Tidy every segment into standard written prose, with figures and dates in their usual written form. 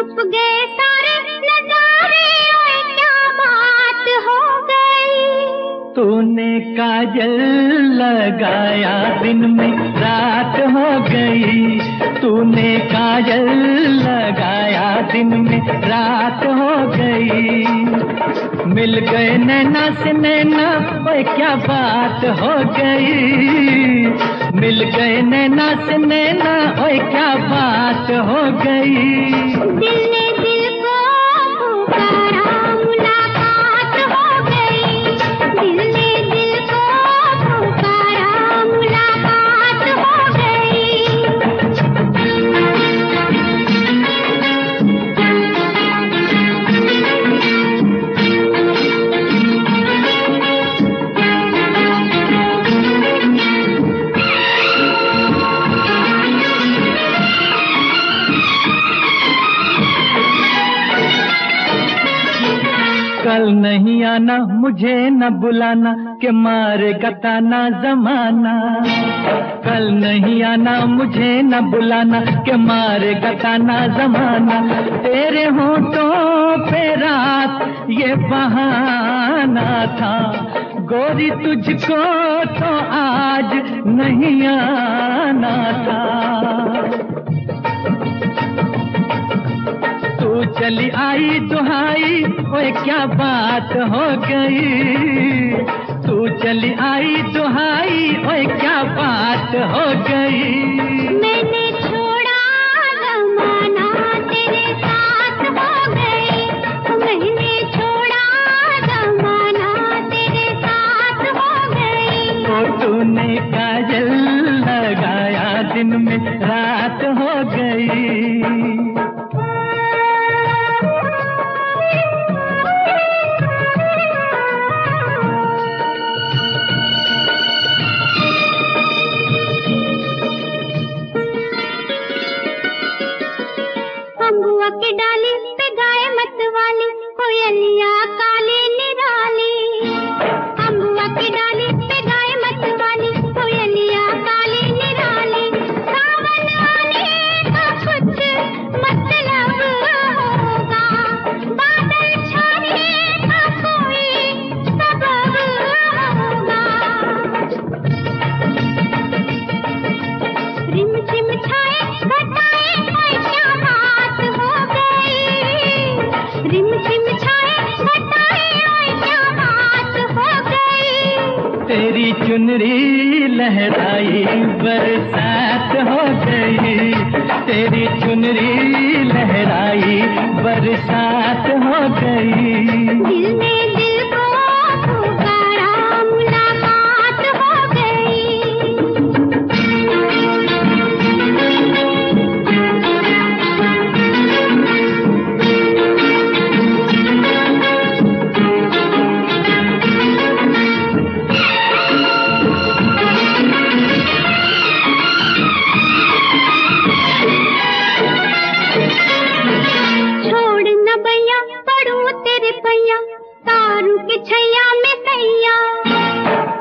छुप गए सारे नजारे, ओए क्या बात हो गई। तूने काजल लगाया दिन में रात हो गई, तूने काजल लगाया दिन में रात हो गई। मिल गए नैना से नैना, ओए क्या बात हो गई। मिल गए नैना से नैना, ओए क्या बात हो गई। दिल ने दिल को पुकारा, मुलाकात हो गई। दिल ने दिल को पुकारा, मुलाकात हो गई। कल नहीं आना, मुझे न बुलाना, के मारेगा ताना जमाना। कल नहीं आना, मुझे न बुलाना, के मारेगा ताना जमाना। तेरे होठों पे रात ये बहाना था, गोरी तुझको तो आज नहीं आना था। तू चली आई दुहाई, ओए क्या बात हो गई। तू चली आई दुहाई, ओए क्या बात हो गई। मैंने छोड़ा जमाना, तेरे साथ हो गई। मैंने छोड़ा जमाना, तेरे साथ हो गई। तो तूने काजल लगाया दिन में रात हो गई। अम्बुआ की डाली पे गाए मतवाली, कोयलिया काली निराली। अम्बुआ की डाली पे गाए मतवाली, कोयलिया काली निराली। सावन आने का कुछ मतलब होगा, बादल छाने का कोई सबब होगा। रिम झिम छाए घटाए, ओए क्या बात हो गई। रिम झिम छाए घटाए, ओए क्या बात हो गई। तेरी चुनरी लहराई बरसात हो गई। तेरी चुनरी लहराई बरसात हो गई। दिल ने दिल को पुकारा, मुलाकात हो गई। छोड़ न भैया पड़ू तेरे पैया, तारू के छैया में सैया।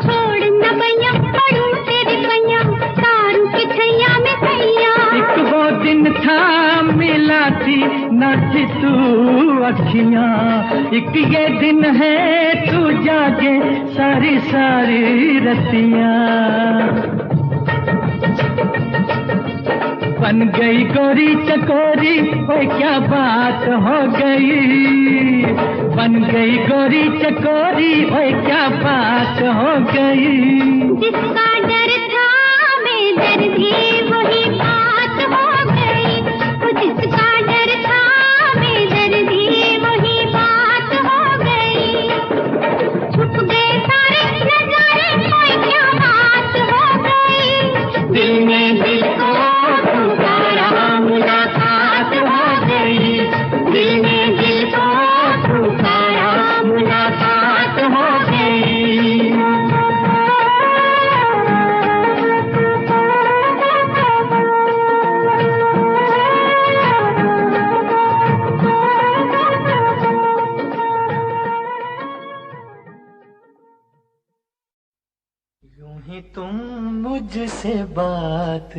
छोड़ न भैया पड़ू तेरे पैया, तारू के छैया में सैया। एक वो दिन था मिला थी न थी तू अखियां, एक ये दिन है तू जागे सारी सारी रतियां। बन गई गोरी चकोरी, ओए क्या बात हो गई। बन गई गोरी चकोरी, ओए क्या बात हो गई। जिसका डर था बेदर्दी, वही बात हो गई। जिसका डर था बेदर्दी, वही बात हो गई। छुप गए सारे नजारे, ओए क्या बात हो गई। दिल में दिल को पुकारा, मुलाकात हो गई। दिल में दिल को पुकारा, मुलाकात हो गई। यूं ही तुम मुझसे बात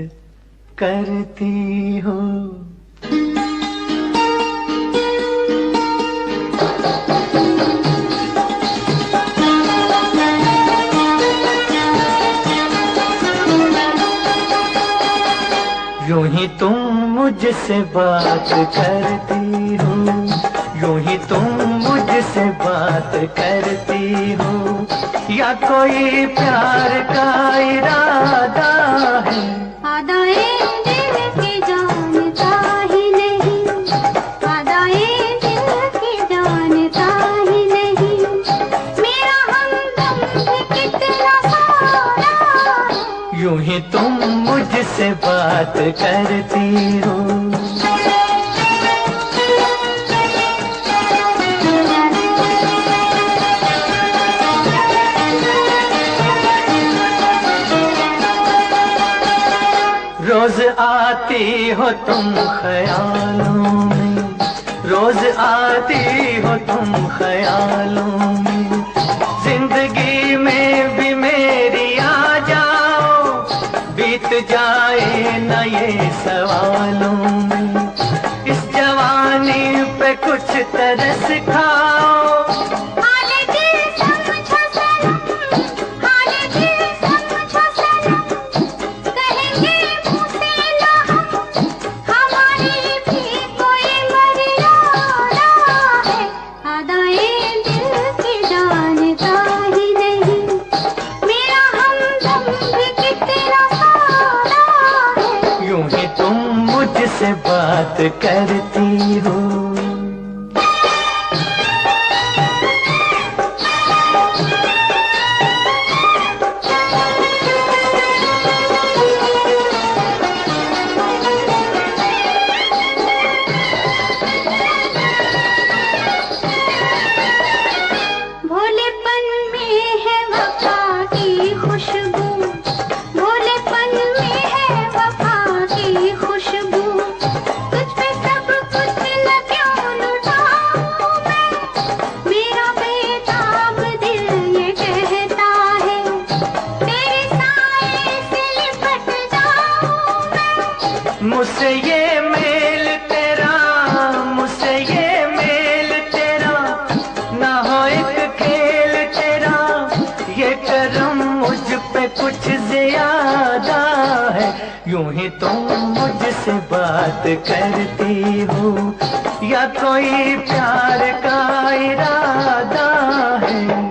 करती हो, यूं ही तुम मुझसे बात करती हो, यूं ही तुम मुझसे बात करती हो, या कोई प्यार का इरादा है? आदाए दिल की जानता ही नहीं, आदाए दिल की जानता ही नहीं, मेरा हमदम भी कितना सारा है। यूं ही तुम मुझसे बात करती हो। रोज आती हो तुम ख्यालों में, रोज आती हो तुम ख्यालों में, जिंदगी में भी मेरी आ जाओ, बीत जाए न ये सवालों में, इस जवानी पे कुछ तरस खाओ। से बात करती हो। भोलेपन में है वफा की खुशबू, भोलेपन में है वफा की खुशबू, मुझसे ये मेल तेरा, मुझसे ये मेल तेरा, ना हो एक खेल तेरा, ये करम मुझ पे कुछ ज्यादा है। यूं ही तुम मुझसे बात करती हो, या कोई प्यार का इरादा है?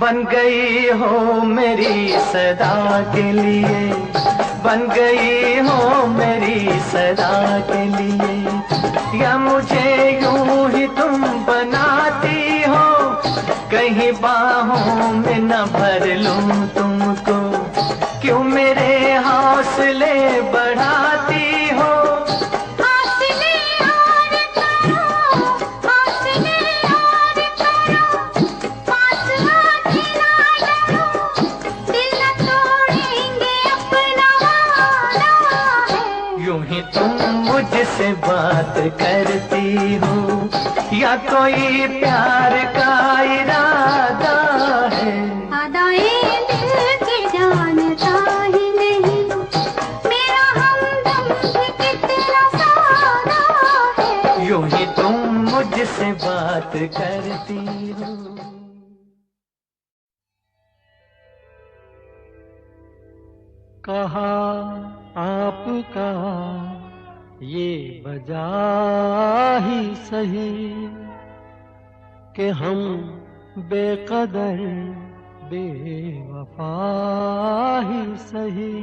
बन गई हो मेरी सदा के लिए, बन गई हो मेरी सदा के लिए, या मुझे यूं ही तुम बनाती हो, कहीं बाहों में न भर लूं तुमको, क्यों मेरे हौसले बढ़ाती हो? मुझसे बात करती हो, या कोई प्यार का इरादा है? आदाए दिल की जानता ही नहीं, मेरा हमदम भी कितना सारा है। यूं ही तुम मुझसे बात करती हो। कहा आपका ये वजह ही सही कि हम बेकदर बेवफा ही सही,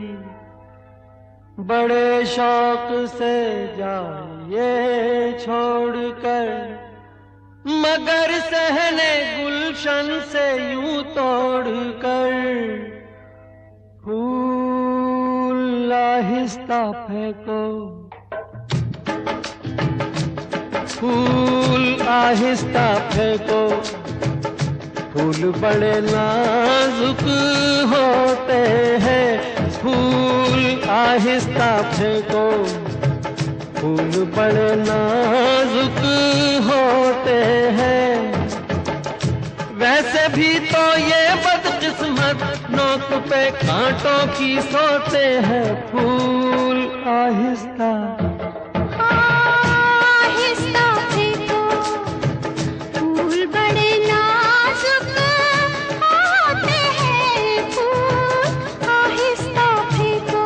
बड़े शौक से जाइए छोड़कर, मगर सहने गुलशन से यूं तोड़कर, फूल आहिस्ता फेंको, फूल आहिस्ता फेंको, फूल बड़े नाजुक होते हैं, फूल आहिस्ता फेंको, फूल बड़े नाजुक होते हैं। वैसे भी तो ये बदकिस्मत किस्मत, नोक पे कांटों की सोते हैं फूल। आहिस्ता आहिस्ता फेंको, फूल बड़े नाजुक होते हैं फूल, आहिस्ता फेंको।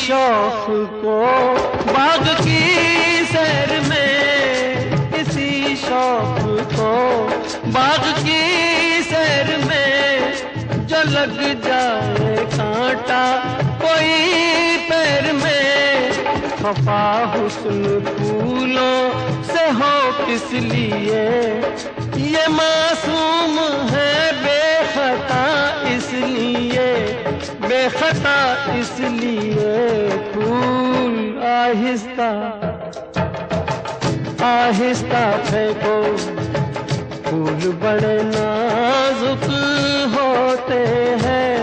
शौक को बाग की सैर में, किसी शौक को बाग की सैर में, जो लग जाए कांटा कोई पैर में। खफा हुस्न फूलों से हो किस लिए, ये मासूम है बेखता इसलिए, बेखता इसलिए। फूल आहिस्ता आहिस्ता फेंको, फूल बड़े नाजुक होते हैं।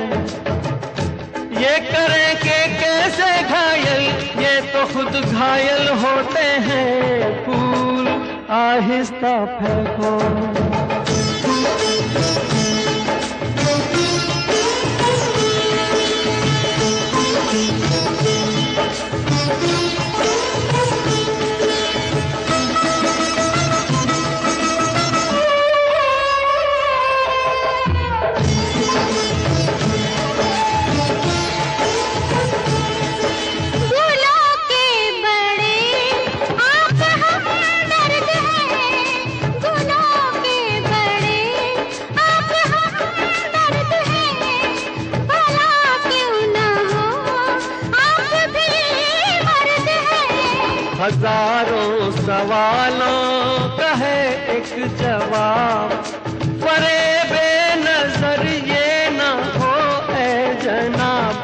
ये करें कि कैसे घायल, ये तो खुद घायल होते हैं। फूल आहिस्ता फेंको। हजारों सवालों का है एक जवाब, फरेबे नजर ये न हो ए जनाब,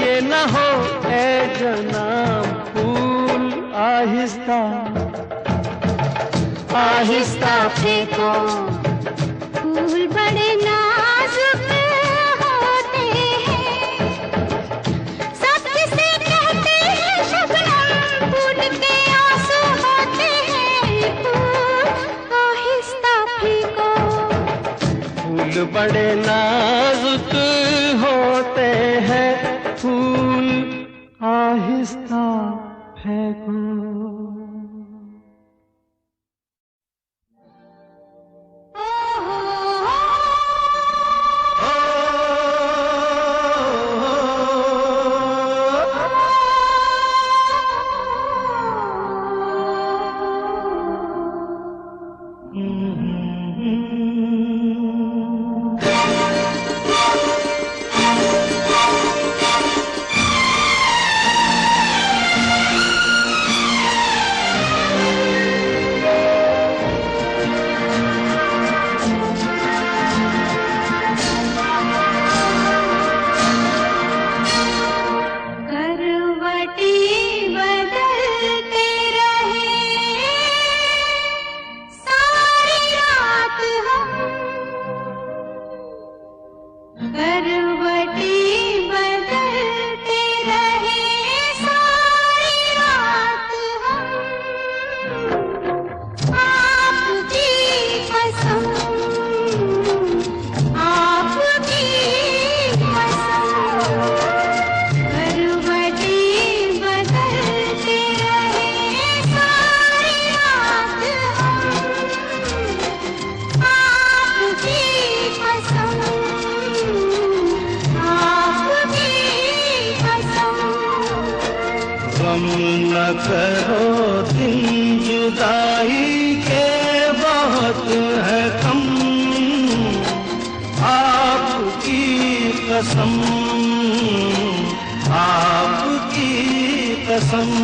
ये न हो ए जनाब। फूल आहिस्ता आहिस्ता फेंको, फूल बड़े नाजुक होते हैं। सब किसे कहते हैं शबनम, फूल के आंसू होते हैं। फूल आहिस्ता फेंको, फूल बड़े नाजुक होते हैं। फूल आहिस्ता फेंको। करो दिन जुदाई के बहुत है कम, आपकी कसम, आपकी कसम।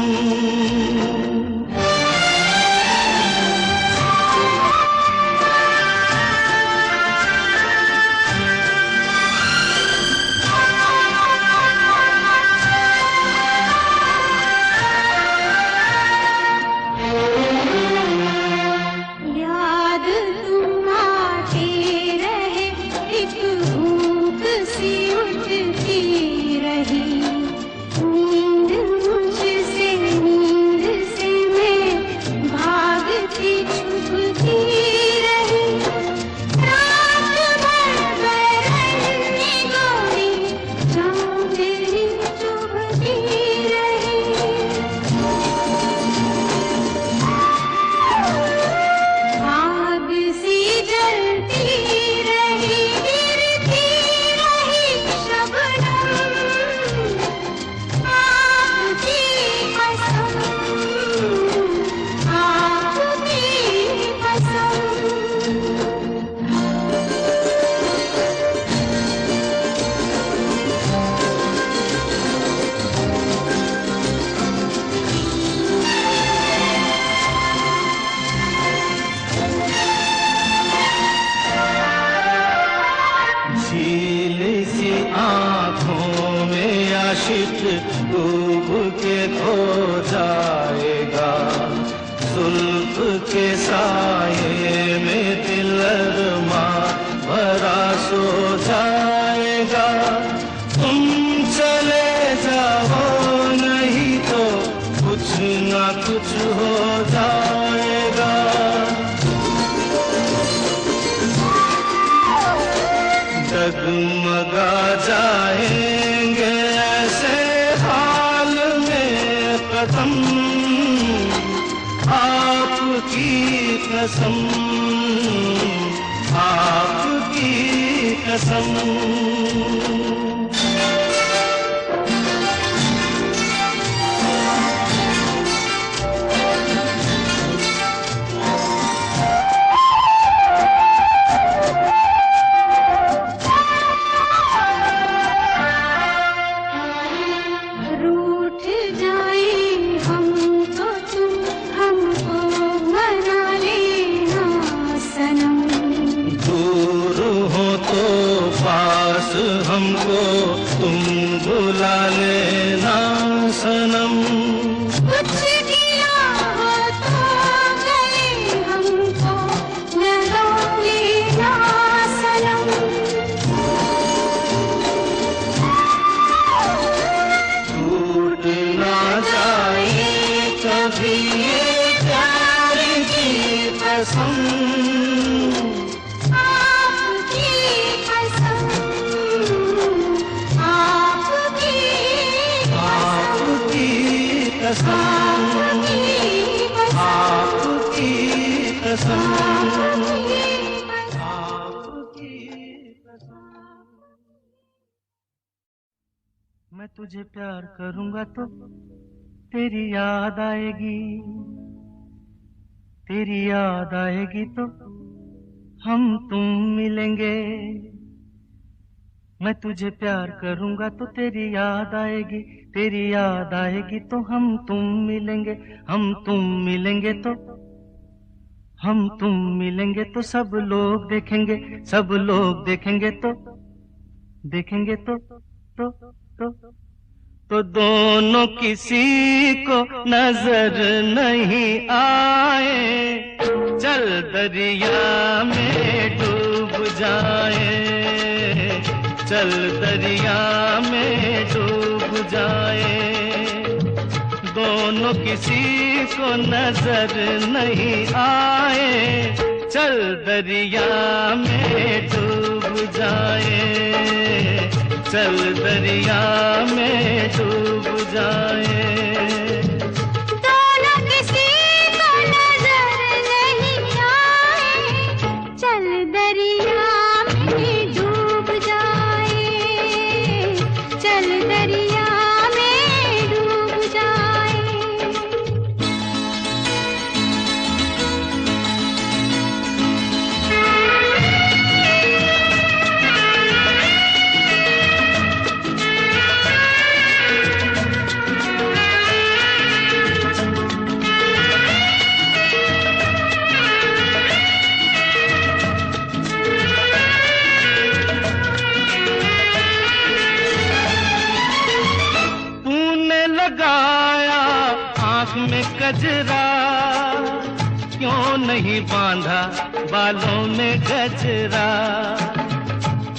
डूब के खो जाएगा, जुल्फ के साये में दिल अरमा भरा सो जाएगा। तुम चले जाओ नहीं तो कुछ ना कुछ हो जाएगा। डगमगा जाएंगे ऐसे हाल में कदम, आपकी कसम, आपकी कसम। हमको तुम बुला लेना सनम। कुछ किया हो तो गए हमको लगा लेना सनम। टूट ना जाए कभी ये प्यार की कसम, मैं तुझे प्यार करूंगा तो तेरी याद आएगी, तेरी याद आएगी तो हम तुम मिलेंगे। मैं तुझे प्यार करूंगा तो तेरी याद आएगी, तेरी याद आएगी तो हम तुम मिलेंगे। हम तुम मिलेंगे तो, हम तुम मिलेंगे तो सब लोग देखेंगे, सब लोग देखेंगे तो, देखेंगे तो दोनों किसी को नजर नहीं आए। चल दरिया में डूब जाए, चल दरिया में डूब जाए। दोनों किसी को नजर नहीं आए, चल दरिया में डूब जाए, चल दरिया में डूब जाए। दोनों किसी को नजर नहीं आए, चल दरिया में डूब जाए, चल दरिया में डूब जाए। कजरा, क्यों नहीं बांधा बालों में गजरा।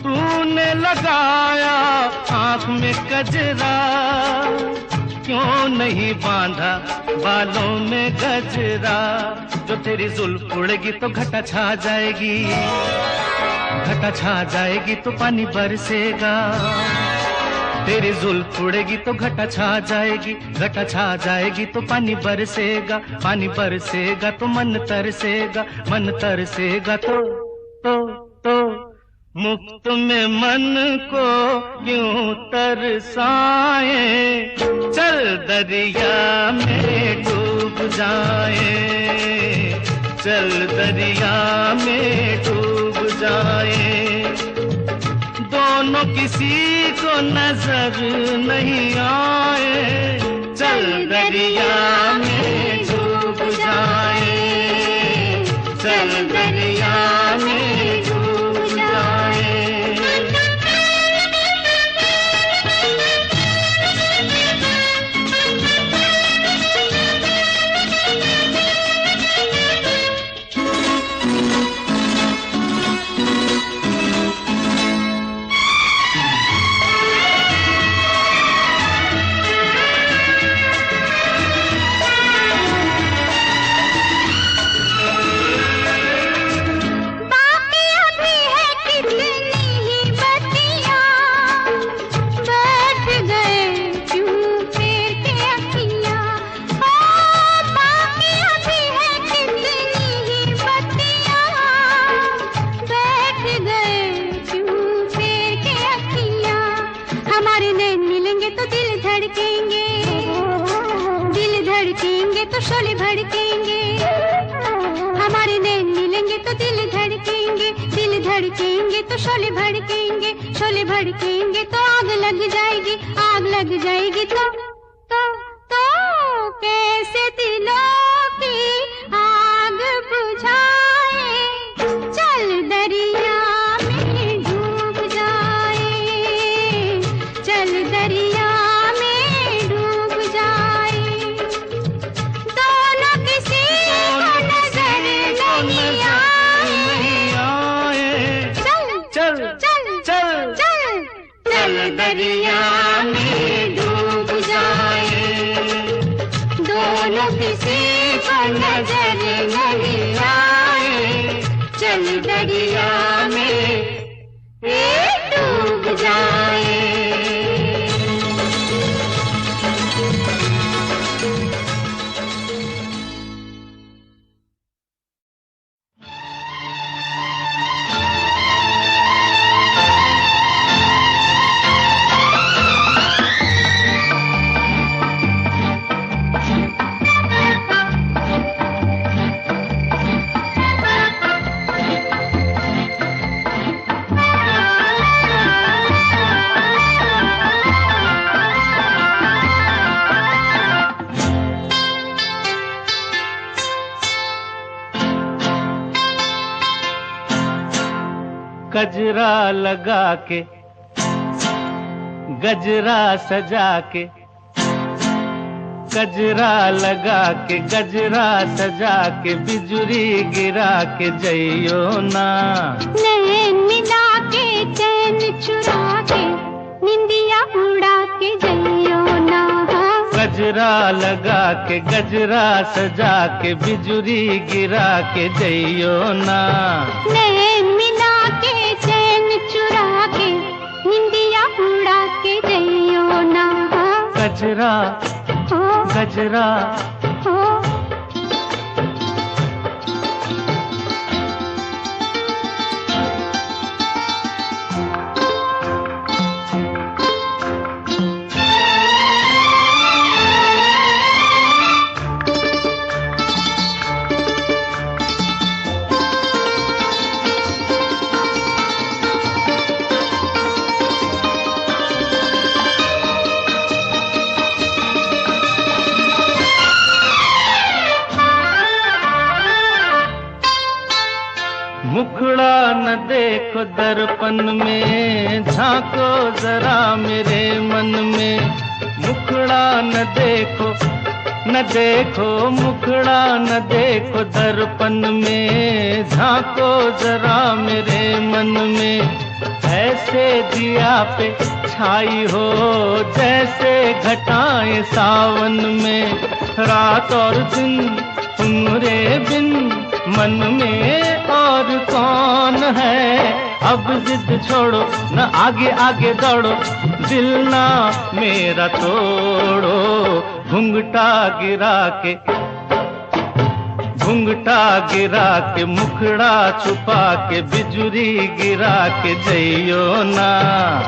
तूने लगाया आँख में कजरा, क्यों नहीं बांधा बालों में गजरा। जो तेरी जुल्फ उड़ेगी तो घटा छा जाएगी, घटा छा जाएगी तो पानी बरसेगा। तेरी जुल्फ उड़ेगी तो घटा छा जाएगी, घटा छा जाएगी तो पानी बरसेगा। पानी बरसेगा तो मन तरसेगा, मन तरसेगा तो मुफ्त में मन को क्यों तरसाए। चल दरिया में डूब जाए, चल दरिया में डूब जाए। दोनों किसी को नजर नहीं आए। चल दरिया में डूब जाए, चल दरिया में डूब जाए। तो शोले भड़केंगे, हमारे नैन मिलेंगे तो दिल धड़केंगे, दिल धड़केंगे तो शोले भड़केंगे, शोले भड़केंगे तो आग लग जाएगी, आग लग जाएगी तो कैसे दिलों की आग बुझाए। चल दरिया में डूब जाए, चल दरिया में डूब जाए। दोनों किसी को नजर नहीं आए। चल चल चल चल चल चल दरिया में डूब जाए। दोनों किसी को नजर नहीं आए। चल दरिया में डूब जाए। गजरा लगा के, गजरा सजा के, गजरा लगा के, गजरा सजा के, बिजुरी गिरा के जइयो ना। नैन मिला के चैन चुरा के, निंदिया उड़ा के जइयो ना। गजरा लगा के, गजरा सजा के, बिजुरी गिरा के जइयो ना। नैन मिला के चैन चुरा के, निंदिया उड़ा के जइयो ना। गजरा गजरा मुखड़ा न देखो दर्पण में, झांको जरा मेरे मन में। मुखड़ा न देखो न देखो मुखड़ा न देखो दर्पण में, झांको जरा मेरे मन में। ऐसे दिया पे छाई हो जैसे घटाएं सावन में। रात और दिन तुम्हारे बिन मन में और कौन है। अब जिद छोड़ो न आगे आगे दौड़ो, दिल ना मेरा तोड़ो। घुंघटा गिरा के मुखड़ा छुपा के बिजुरी गिरा के जइयो ना।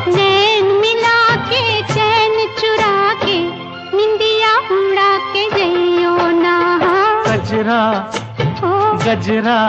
नैन मिला के चैन चुरा के निंदिया उड़ा के जइयो ना। गजरा गजरा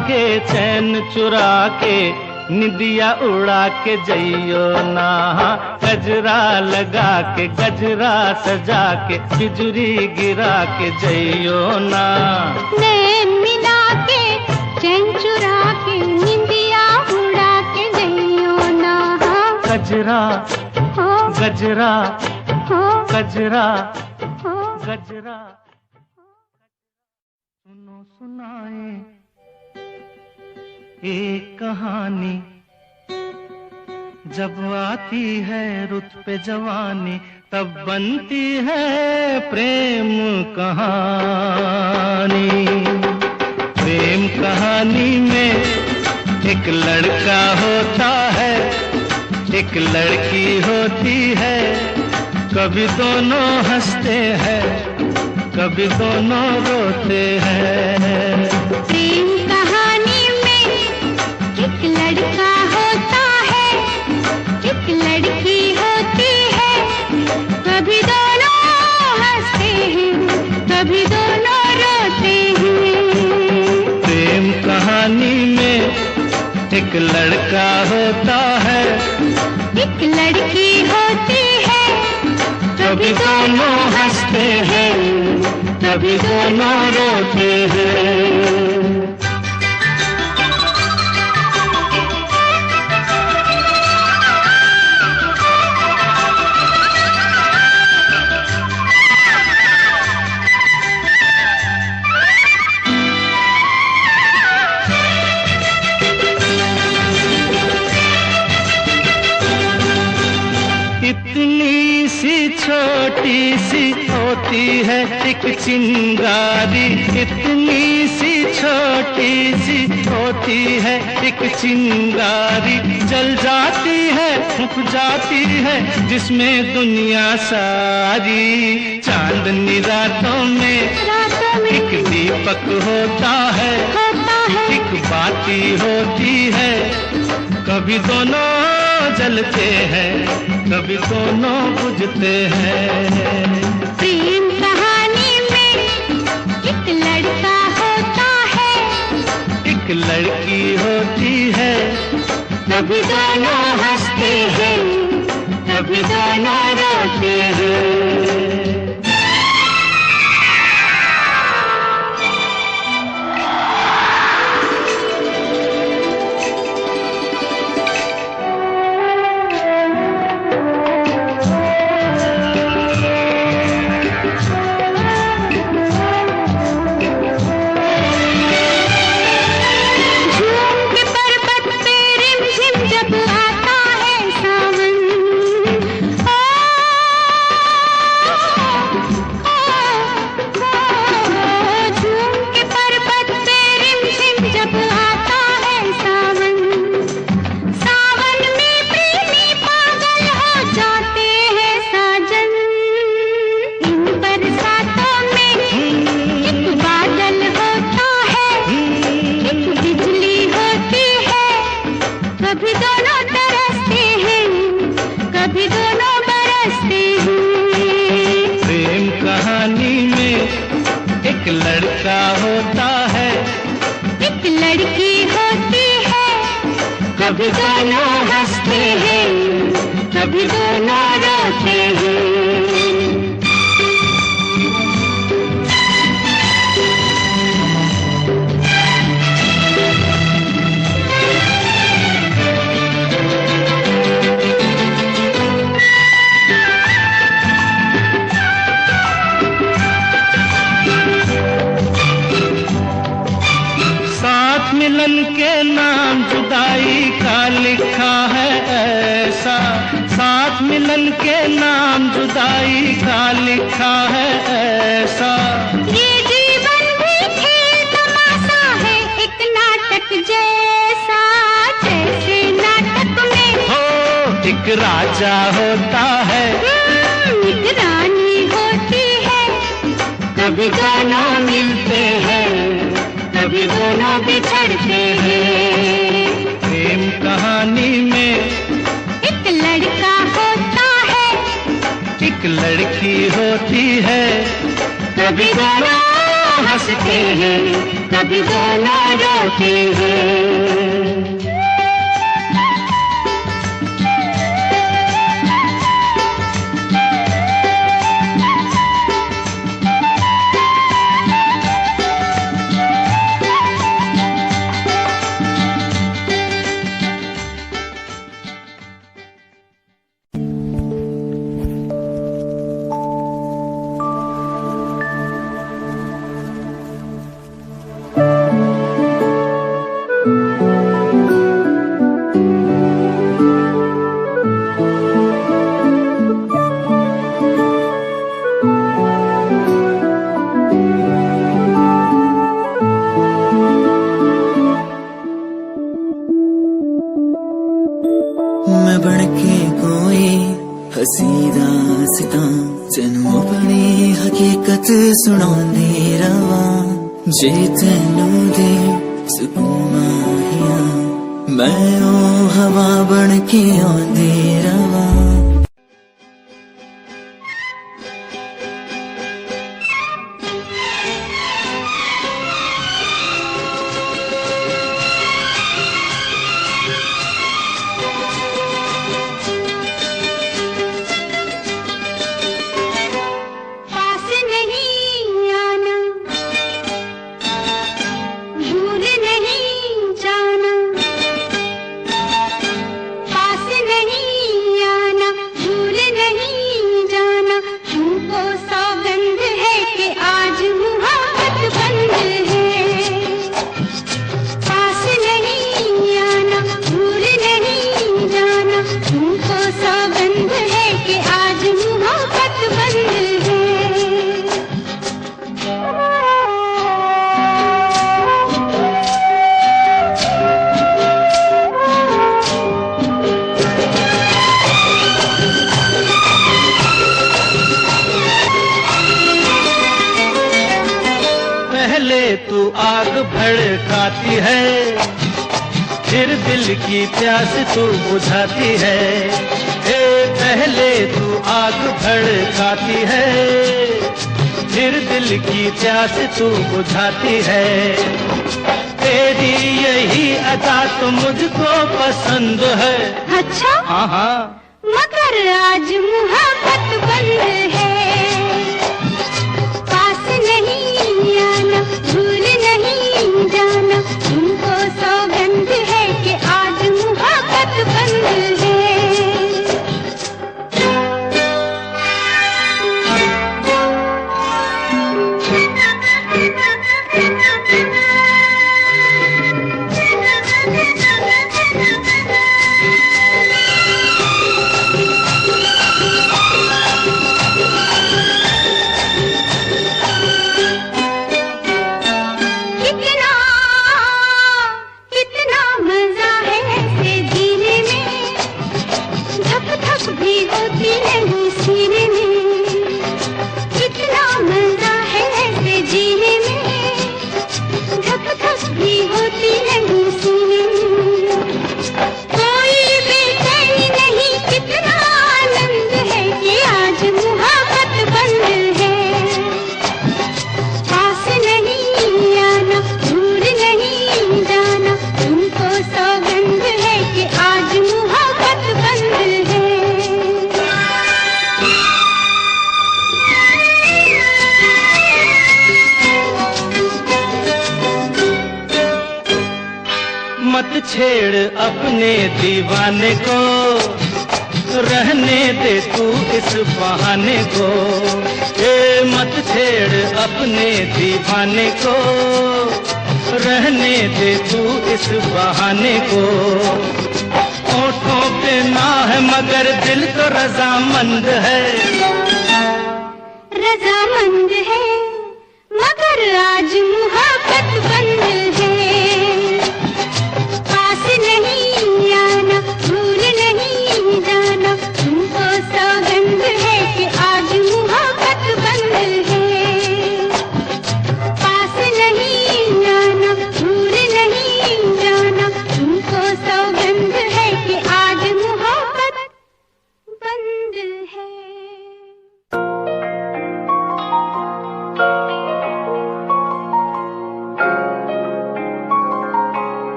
के चैन चुरा के निदिया उड़ा के जइयो ना। गजरा लगा के गजरा सजा के बिजुरी गिरा के जइयो ना। नैन मिला के चैन चुरा के निदिया उड़ा के जइयो ना। गजरा गजरा गजरा गजरा सुनो सुनाए एक कहानी, जब आती है रुत पे जवानी तब बनती है प्रेम कहानी। प्रेम कहानी में एक लड़का होता है, एक लड़की होती है। कभी दोनों हंसते हैं, कभी दोनों रोते हैं। प्रेम कहानी में एक लड़का होता है, एक लड़की होती है। कभी दोनों हंसते हैं, कभी दोनों रोते हैं। प्रेम कहानी में एक लड़का होता है, एक लड़की होती है। कभी दोनों हंसते हैं, कभी दोनों रोते हैं। इतनी सी छोटी सी होती है एक चिंगारी, इतनी सी छोटी सी होती है एक चिंगारी। जल जाती है फूंक जाती है जिसमें दुनिया सारी। चांदनी रातों में एक दीपक होता है, एक बाती होती है। कभी दोनों जलते हैं, कभी दोनों बुझते हैं। प्रेम कहानी में एक लड़का होता है, एक लड़की होती है। कभी दोनों हंसते हैं, कभी दोनों रोते हैं। कभी दोनों तरसते हैं, कभी दोनों बरसते हैं। प्रेम कहानी में एक लड़का होता है, एक लड़की होती है, कभी दोनों हंसते हैं, कभी दोनों रोते हैं। मिलन के नाम जुदाई का लिखा है ऐसा, साथ मिलन के नाम जुदाई का लिखा है ऐसा। ये जीवन भी खेल तमाशा है, एक नाटक जैसा, जैसे नाटक में हो एक राजा होता है, एक रानी होती है, कभी दोनों मिलते हैं, कभी दोनों बिछड़ते हैं। प्रेम कहानी में एक लड़का होता है, एक लड़की होती है, कभी दोनों हंसते हैं, कभी दोनों रोते हैं। सुनांदी रवा जे तेनू दे सुकून माहिया, मैं ओ हवा बन के आंदी रवा। तू आग भड़काती है, फिर दिल की प्यास तू बुझाती है। पहले तू आग भड़काती है, फिर दिल की प्यास तू बुझाती है। तेरी यही अदा तो मुझको पसंद है। अच्छा? हाँ हाँ। मगर आज मोहब्बत बंद है, पास नहीं आना, भूल नहीं जाना, तुमको सौगंध है कि आज मोहब्बत बंद है। छेड़ अपने दीवाने को, रहने दे तू इस बहाने को। ए मत छेड़ अपने दीवाने को, रहने दे तू इस बहाने को। होठों पे ना है मगर दिल तो रजामंद है, रजामंद है मगर आज मुहब्बत बंद है। पास नहीं आना, भूल नहीं जाना, तुमको सौगंध है कि आज मुहब्बत बंद है। पास नहीं आना, भूल नहीं जाना, तुमको सौगंध है कि आज मुहब्बत बंद है।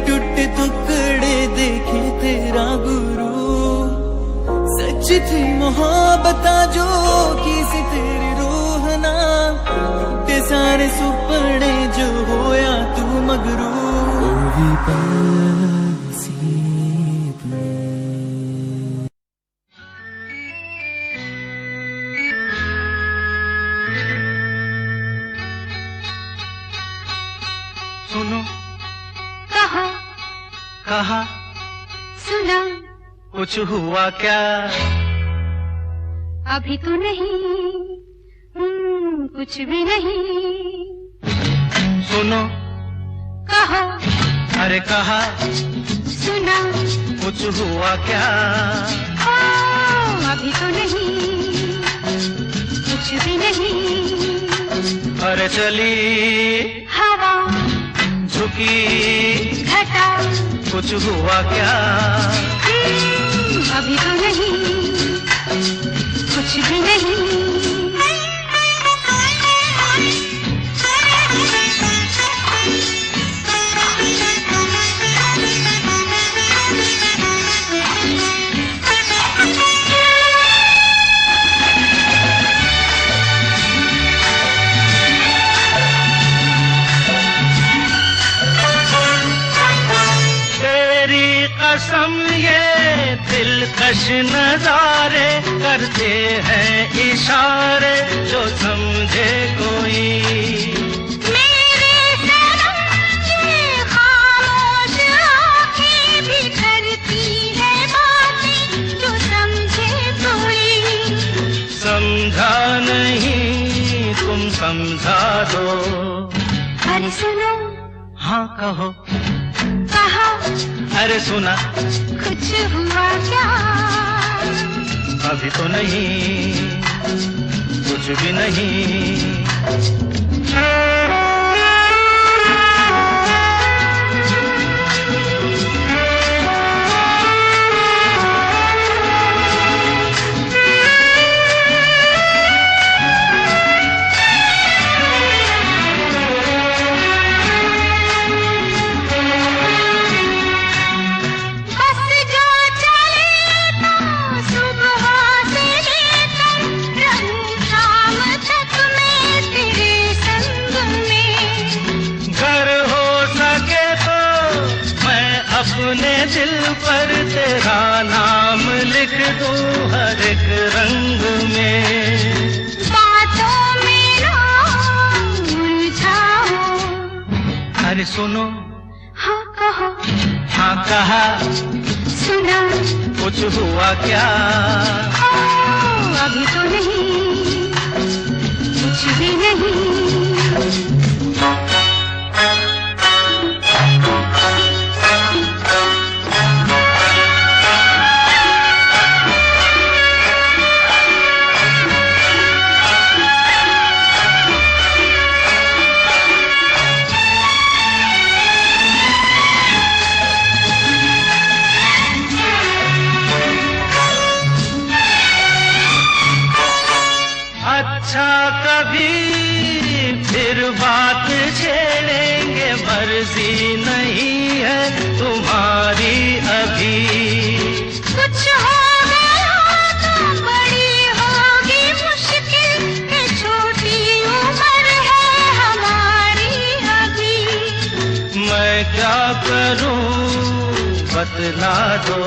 टूटे टुकड़े देखे तेरा गुरु, सच थी मोहब्बत जो किसी तेरी रूह ना, टूटे सारे सुपने जो होया तू मगरू। सुनो कहा कहा सुना, कुछ हुआ क्या? अभी तो नहीं, कुछ भी नहीं। सुनो कहा अरे कहा सुना, कुछ हुआ क्या? अभी तो नहीं, कुछ भी नहीं। अरे चली हवा, झुकी घटा, कुछ हुआ क्या? अभी तो नहीं, कुछ भी नहीं। कसम ये दिलकश नजारे करते हैं इशारे जो समझे कोई। मेरे सनम ये खामोश आँखें भी करती है बातें जो समझे कोई। समझा नहीं तुम समझा दो। अरे सुनो, हाँ कहो, कहा अरे सुना, कुछ हुआ क्या? अभी तो नहीं, कुछ भी नहीं। अपने दिल पर तेरा नाम लिख दूं हर एक रंग में। बातों में ना उलझाओ। अरे सुनो, हाँ कहो, हाँ कहा, सुना, कुछ हुआ क्या? अभी तो नहीं, कुछ भी नहीं। अच्छा कभी फिर बात मर्जी नहीं है तुम्हारी अभी। कुछ हो गया तो बड़ी होगी मुश्किल, ये छोटी उम्र है हमारी अभी। मैं क्या करूं बतला दो।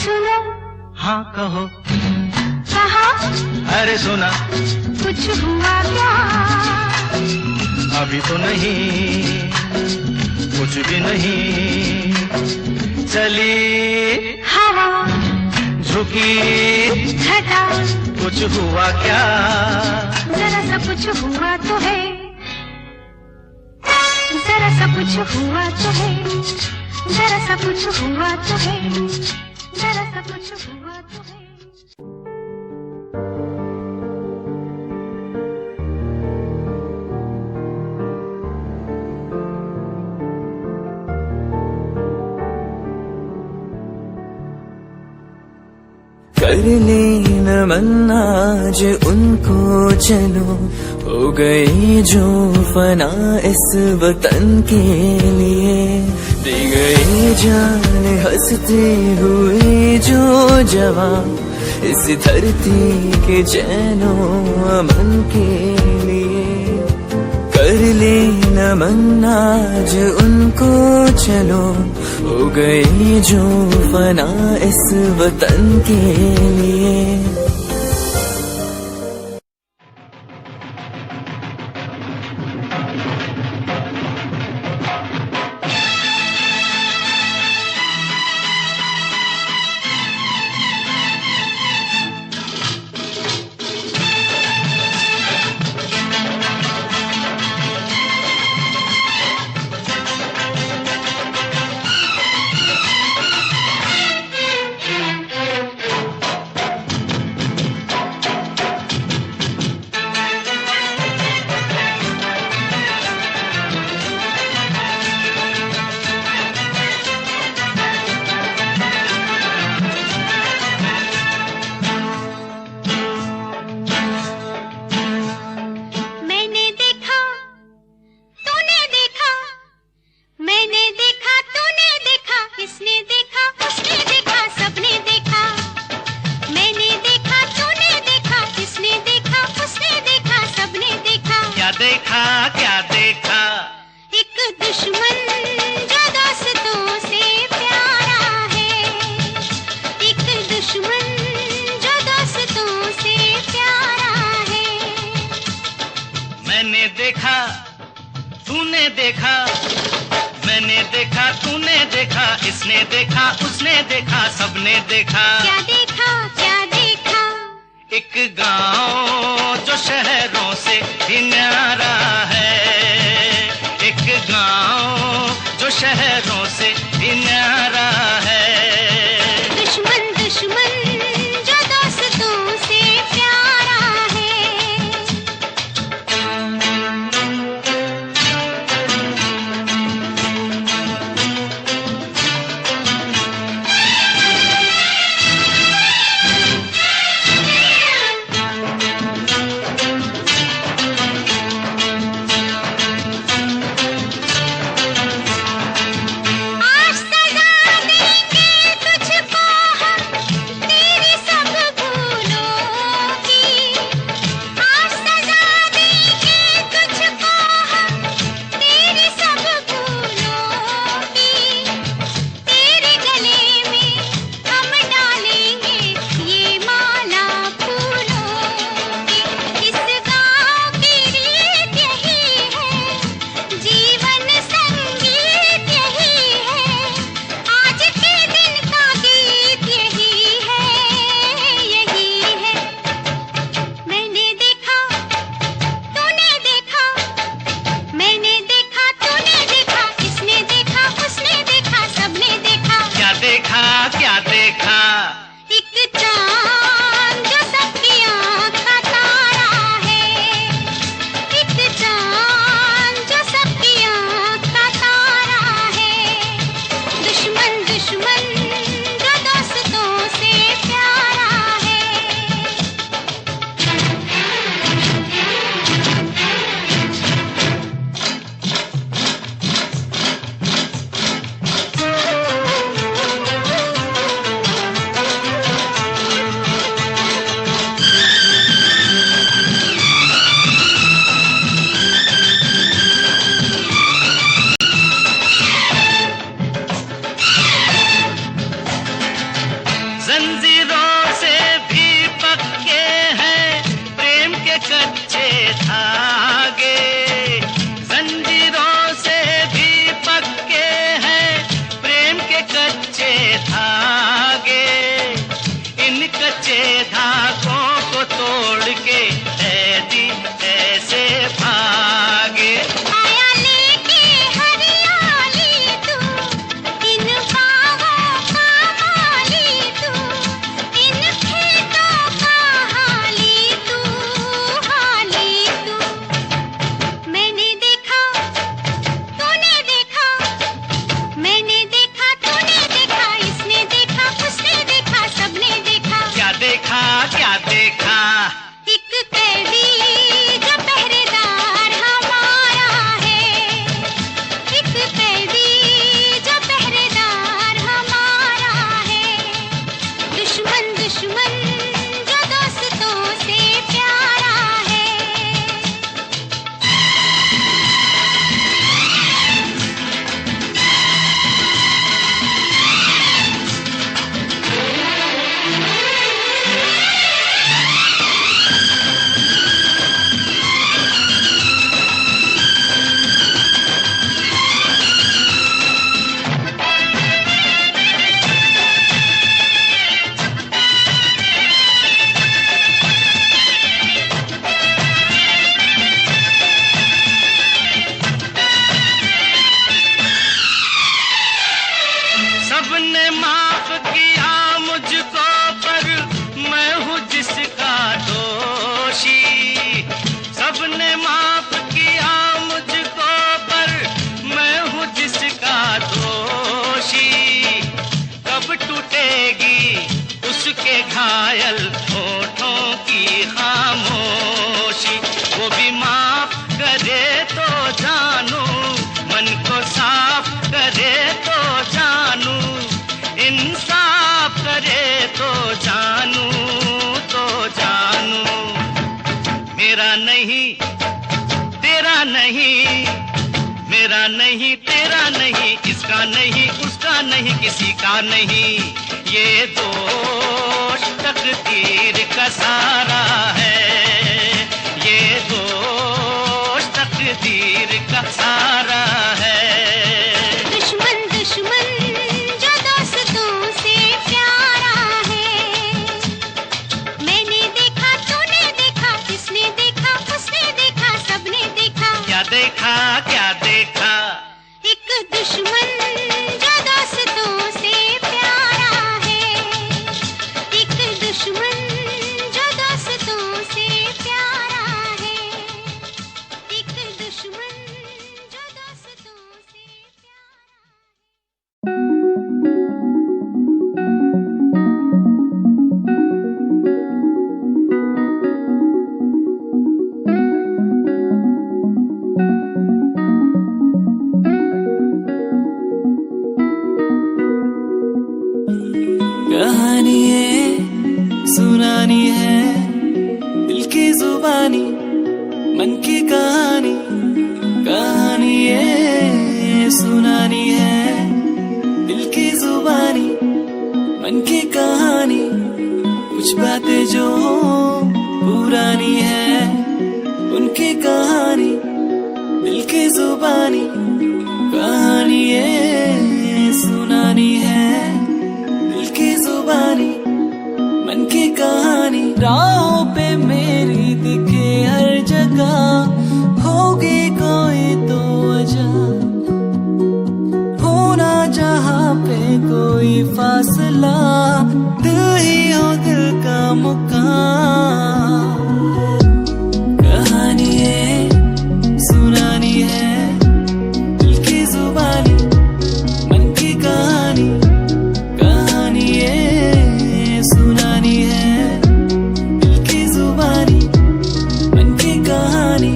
सुनो। हाँ कहो। कहा। अरे सुना। कुछ हुआ क्या? अभी तो नहीं, कुछ भी नहीं। चली हवा, झुकी घटा, कुछ हुआ क्या? जरा सा कुछ हुआ तो है, जरा सा कुछ हुआ तो है, जरा सा कुछ हुआ तो है, जरा सा कुछ हुआ तो है। कर लेना मन आज उनको चलो, हो गई जो फना इस वतन के लिए। दे गई जान हंसते हुए जो जवान इस धरती के चैनो अमन के लिए। कर लेना मन आज उनको चलो, हो गई जो फना इस वतन के लिए। क्या देखा? एक दुश्मन जो दोस्तों से प्यारा है, एक दुश्मन जो दोस्तों से प्यारा है। मैंने देखा, तूने देखा, मैंने देखा, तूने देखा, इसने देखा, उसने देखा, सबने देखा। क्या देखा, क्या देखा? एक गांव जो शहरों से भी न्यारा है, एक गांव जो शहरों से भी न्यारा है। दुश्मन दुश्मन जो दोस्तों से प्यारा है। आज सजा देंगे घायल होठों की खामोशी, वो भी माफ करे तो जानू, मन को साफ करे तो जानू, इंसाफ करे तो जानू, तो जानू। मेरा नहीं तेरा नहीं, मेरा नहीं तेरा नहीं, इसका नहीं उसका नहीं, किसी का नहीं, ये दोष तकदीर का सारा है, ये दोष तकदीर का सारा है। दुश्मन दुश्मन जो दोस्तों से प्यारा है, मैंने देखा तूने देखा, किसने देखा उसने देखा, सबने देखा। क्या देखा क्या देखा? एक दुश्मन जो दोस्तों से प्यारा है, एक दुश्मन जो दोस्तों से प्यारा है, एक दुश्मन जो दोस्तों से प्यारा है। कहानी है सुनानी है, दिल की जुबानी मन की कहानी, कहानी है सुनानी है, दिल की जुबानी मन की कहानी, कुछ बातें जो पुरानी है उनकी कहानी, दिल की जुबानी, कहानी है सुनानी है, दिल की जुबानी मन की कहानी। राहों पे मेरी दिखे हर जगह, होगी कोई तो वजह, होना जहाँ पे कोई फासला, दिल ही हो दिल का मुकाम। कहानी है सुनानी है, दिल की जुबानी मन की कहानी, कहानी है सुनानी है, दिल की जुबानी मन की कहानी।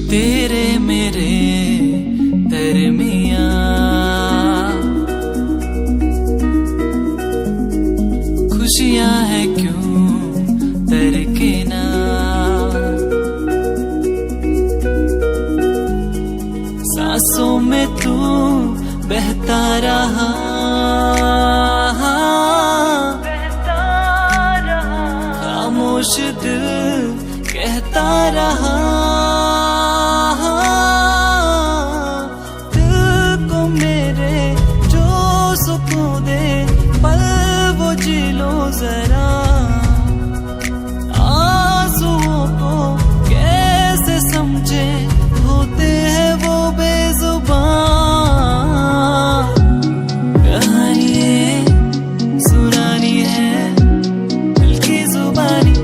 तेरे मेरे दरमियां खुशियां है क्यों दरकिना, सांसों में तू बहता रहा, खामोश दिल कहता रहा, दिल को मेरे जो सुकून दे पल वो जी लो जरा, आंसुओं को कैसे समझे होते हैं वो बेजुबान। कहानी है सुनानी है, दिल की जुबानी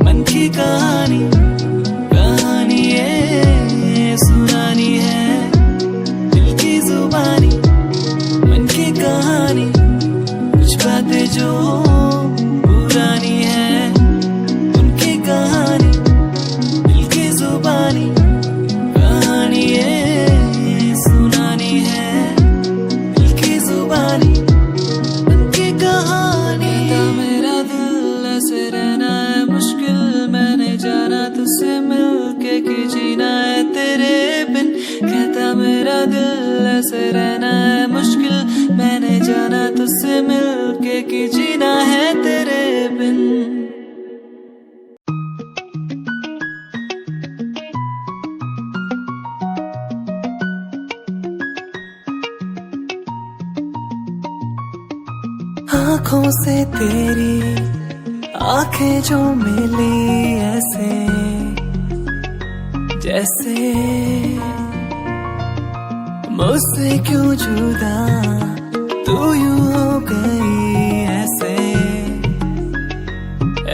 मन की कहानी, कहानी है सुनानी है, दिल की जुबानी मन की कहानी, कुछ बातें जो पुरानी है उनकी कहानी, दिल की जुबानी, कहानी है सुनानी है, दिल की जुबानी उनकी कहानी। कहता मेरा दिल ऐसे रहना है मुश्किल, मैंने जाना तुझसे मिलके कि जीना है तेरे बिन, कहता मेरा दिल ऐसे रहना है मुश्किल, मैंने जाना तुझसे मिलके कि जीना है तेरे बिन। आँखों से तेरी आंखें जो मिली ऐसे जैसे मुझसे क्यों जुदा तू यूं हो गई ऐसे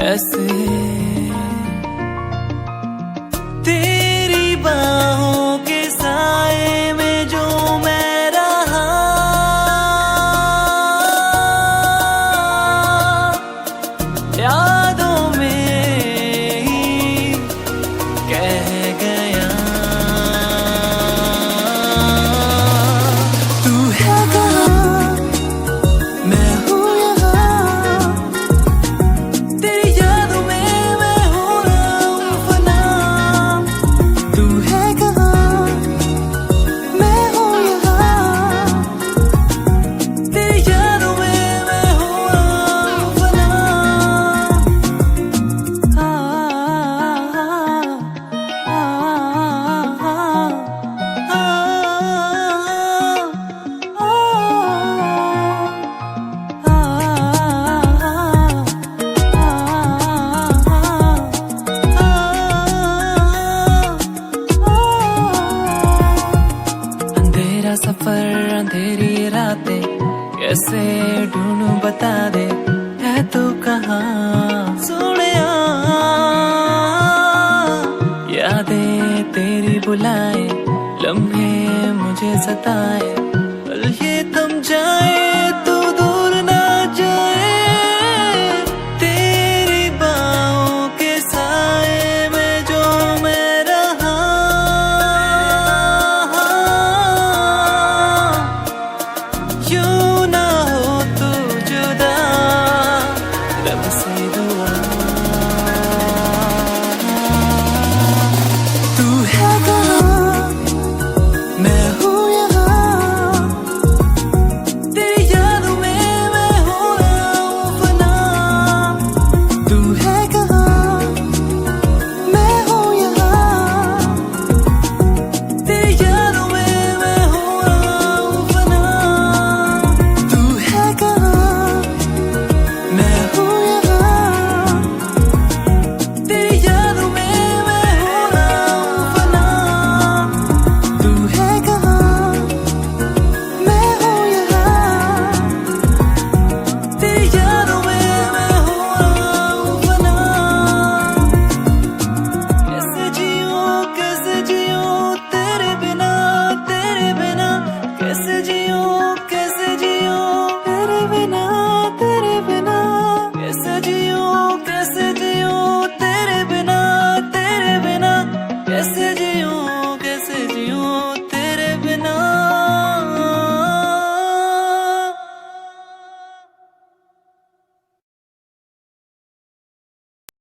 ऐसे, तेरी बाहों के साए में जो मैं रहा, यादों में ही कह गया। तू है कहाँ, मैं हूँ यहाँ, तेरी यादों में मैं हो रहा हूँ फना। तू है कहाँ, मैं हूँ यहाँ, तेरी यादों में मैं हो रहा हूँ फना। अंधेरा सफर अंधेरी रातें कैसे ढूंढूं बता दे, है तू कहाँ सोनिया। यादें तेरी बुलाए, लम्हे मुझे सताए, पल ये थम जाए